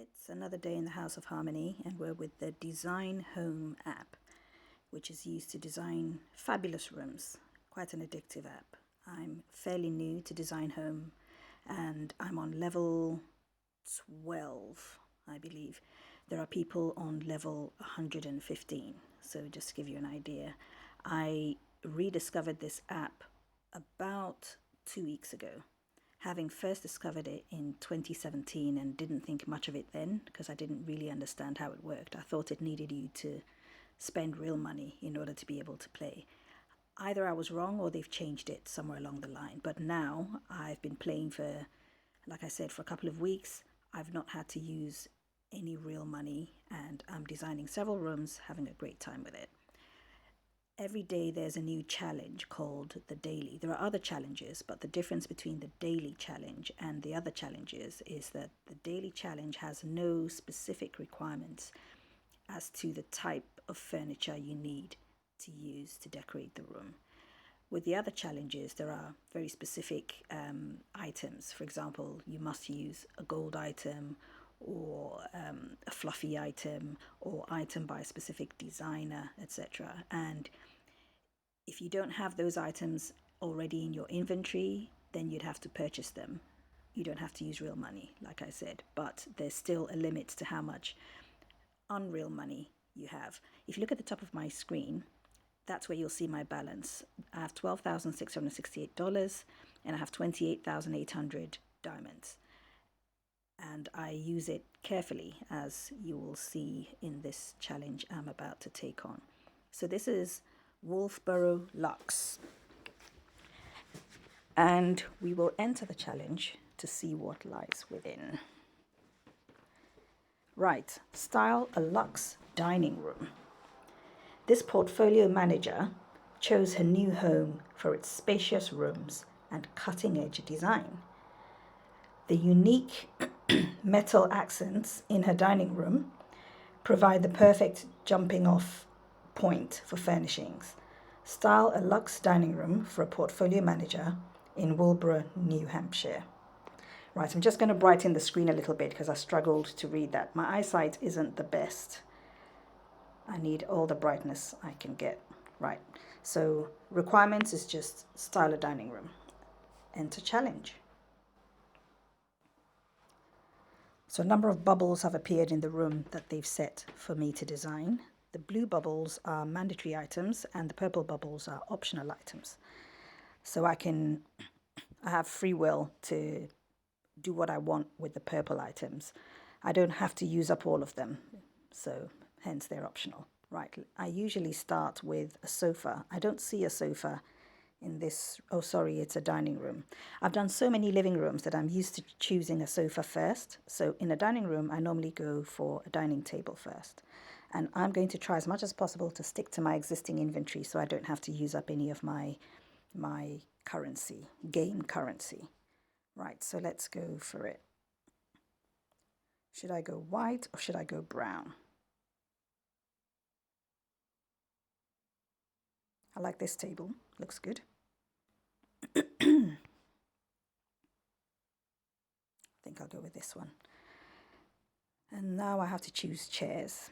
It's another day in the House of Harmony, and we're with the Design Home app, which is used to design fabulous rooms. Quite an addictive app. I'm fairly new to Design Home, and I'm on level 12, I believe. There are people on level 115, so just to give you an idea. I rediscovered this app about 2 weeks ago, having first discovered it in 2017 and didn't think much of it then because I didn't really understand how it worked. I thought it needed you to spend real money in order to be able to play. Either I was wrong or they've changed it somewhere along the line. But now I've been playing for, like I said, for a couple of weeks. I've not had to use any real money, and I'm designing several rooms, having a great time with it. Every day there's a new challenge called the daily. There are other challenges, but the difference between the daily challenge and the other challenges is that the daily challenge has no specific requirements as to the type of furniture you need to use to decorate the room. With the other challenges, there are very specific items. For example, you must use a gold item or a fluffy item or item by a specific designer, etc. And if you don't have those items already in your inventory, then you'd have to purchase them. You don't have to use real money, like I said, but there's still a limit to how much unreal money you have. If you look at the top of my screen, that's where you'll see my balance. I have $12,668 and I have 28,800 diamonds. And I use it carefully, as you will see in this challenge I'm about to take on. So this is Wolfboro Luxe. And we will enter the challenge to see what lies within. Right, style a luxe dining room. This portfolio manager chose her new home for its spacious rooms and cutting-edge design. The unique metal accents in her dining room provide the perfect jumping-off point for furnishings. Style a luxe dining room for a portfolio manager in Wolfboro, New Hampshire. Right, I'm just going to brighten the screen a little bit because I struggled to read that. My eyesight isn't the best. I need all the brightness I can get. Right, so requirements is just style a dining room. Enter challenge. So a number of bubbles have appeared in the room that they've set for me to design. The blue bubbles are mandatory items and the purple bubbles are optional items. So I have free will to do what I want with the purple items. I don't have to use up all of them, so hence they're optional. Right, I usually start with a sofa. I don't see a sofa in this. Oh, sorry, it's a dining room. I've done so many living rooms that I'm used to choosing a sofa first. So in a dining room, I normally go for a dining table first. And I'm going to try as much as possible to stick to my existing inventory so I don't have to use up any of my currency, game currency. Right, so let's go for it. Should I go white or should I go brown? I like this table, looks good. I think I'll go with this one. And now I have to choose chairs.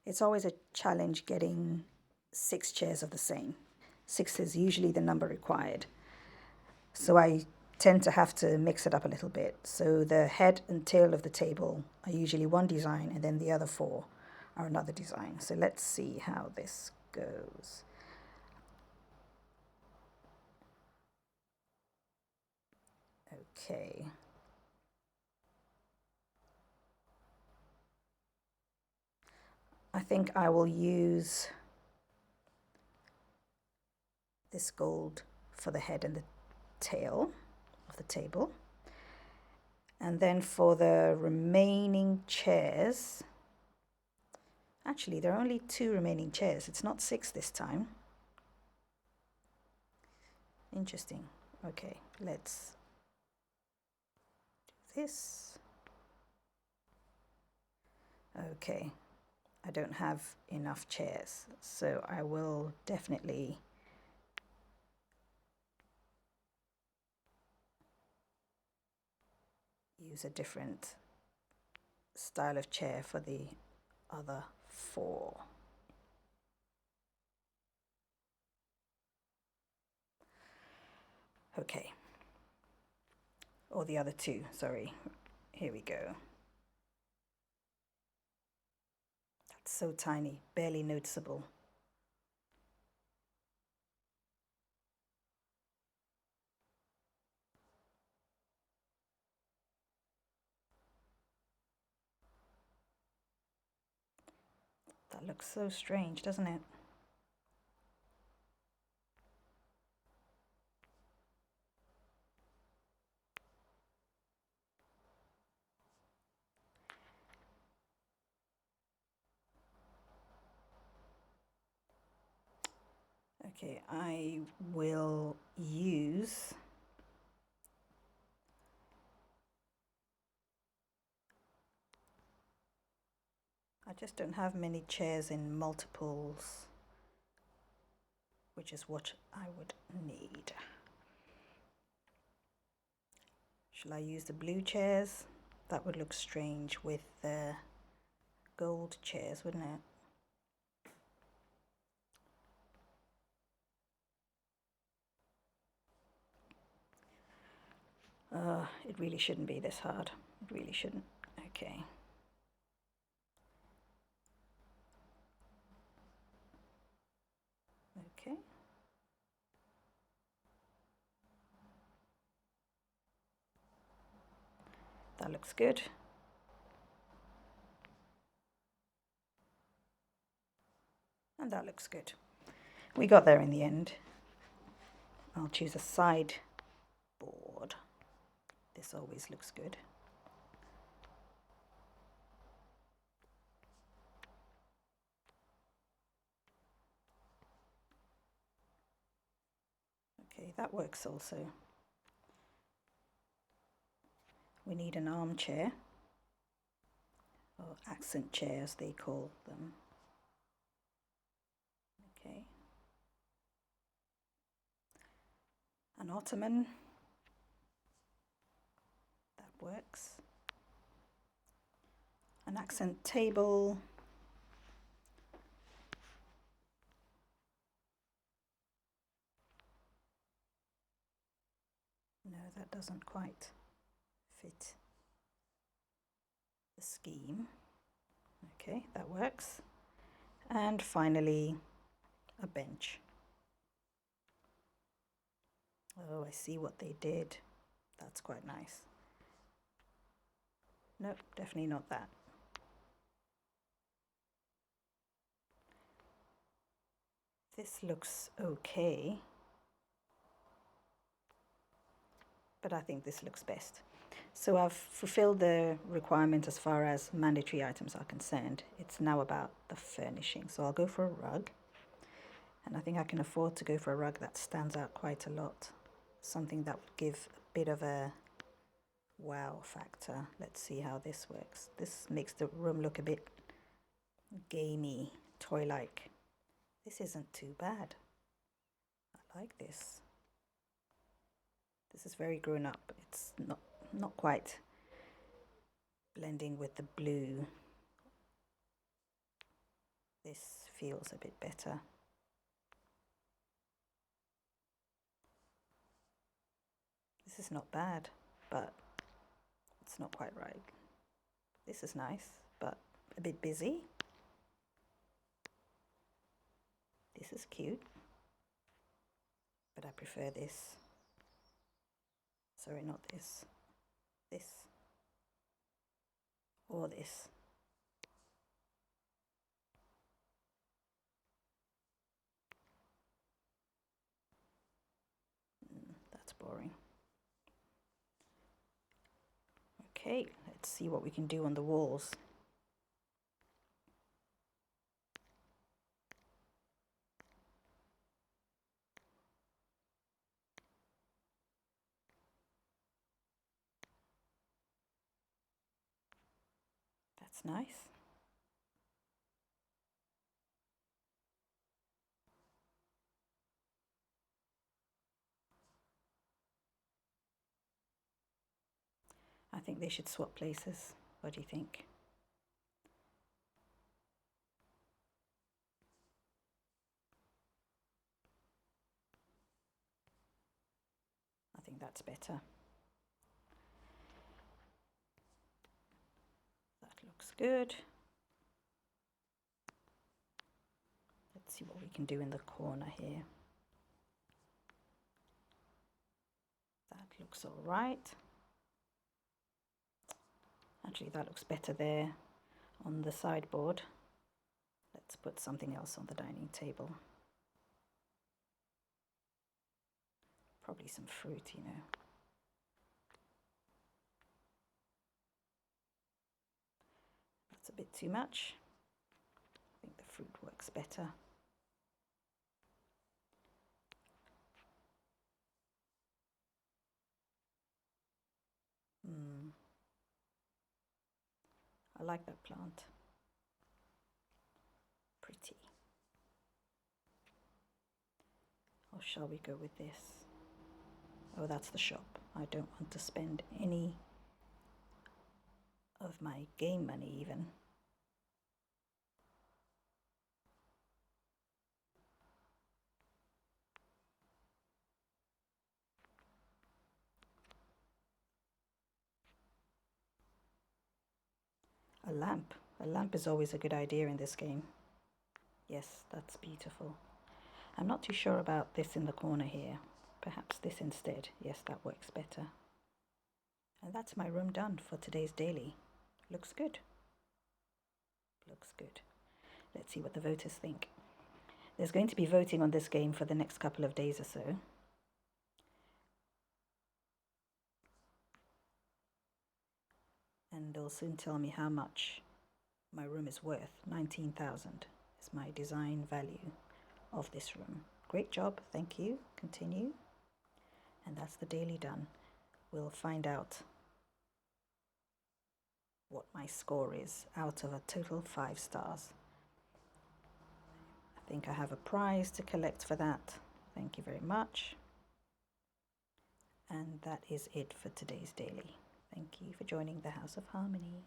It's always a challenge getting 6 chairs of the same. 6 is usually the number required. So I tend to have to mix it up a little bit. So the head and tail of the table are usually one design and then the other 4 are another design. So let's see how this goes. Okay. I think I will use this gold for the head and the tail of the table. And then for the remaining chairs, actually there are only 2 remaining chairs. It's not 6 this time. Interesting. Okay, let's do this. Okay, I don't have enough chairs, so I will definitely use a different style of chair for the other 4. Okay. Or the other 2, sorry. Here we go. That's so tiny, barely noticeable. That looks so strange, doesn't it? Okay, I will use I just don't have many chairs in multiples, which is what I would need. Shall I use the blue chairs? That would look strange with the gold chairs, wouldn't it? It really shouldn't be this hard. It really shouldn't. Okay. Okay. That looks good. And that looks good. We got there in the end. I'll choose a side board. This always looks good. Okay, that works also. We need an armchair, or accent chair as they call them. Okay. An ottoman. That works. An accent table. No, that doesn't quite fit the scheme. Okay, that works. And finally, a bench. Oh, I see what they did. That's quite nice. Nope, definitely not that. This looks okay, but I think this looks best. So I've fulfilled the requirement as far as mandatory items are concerned. It's now about the furnishing. So I'll go for a rug. And I think I can afford to go for a rug that stands out quite a lot. Something that would give a bit of a wow factor. Let's see how this works. This makes the room look a bit gamey, toy-like. This isn't too bad. I like this. This is very grown up. It's not quite blending with the blue. This feels a bit better. This is not bad, but it's not quite right. This is nice, but a bit busy. This is cute, but I prefer this. Sorry, not this. This. Or this. That's boring. Okay, let's see what we can do on the walls. That's nice. I think they should swap places. What do you think? that's better. That looks good. Let's see what we can do in the corner here. That looks all right. Actually, that looks better there on the sideboard. Let's put something else on the dining table. Probably some fruit, you know. That's a bit too much. I think the fruit works better. I like that plant. Pretty. Or shall we go with this? Oh, that's the shop. I don't want to spend any of my game money even. A lamp. A lamp is always a good idea in this game. Yes, that's beautiful. I'm not too sure about this in the corner here. Perhaps this instead. Yes, that works better. And that's my room done for today's daily. Looks good. Looks good. Let's see what the voters think. There's going to be voting on this game for the next couple of days or so. And they'll soon tell me how much my room is worth. 19,000 is my design value of this room. Great job, thank you. Continue. And that's the daily done. We'll find out what my score is out of a total 5 stars. I think I have a prize to collect for that. Thank you very much. And that is it for today's daily. Thank you for joining the House of Harmony.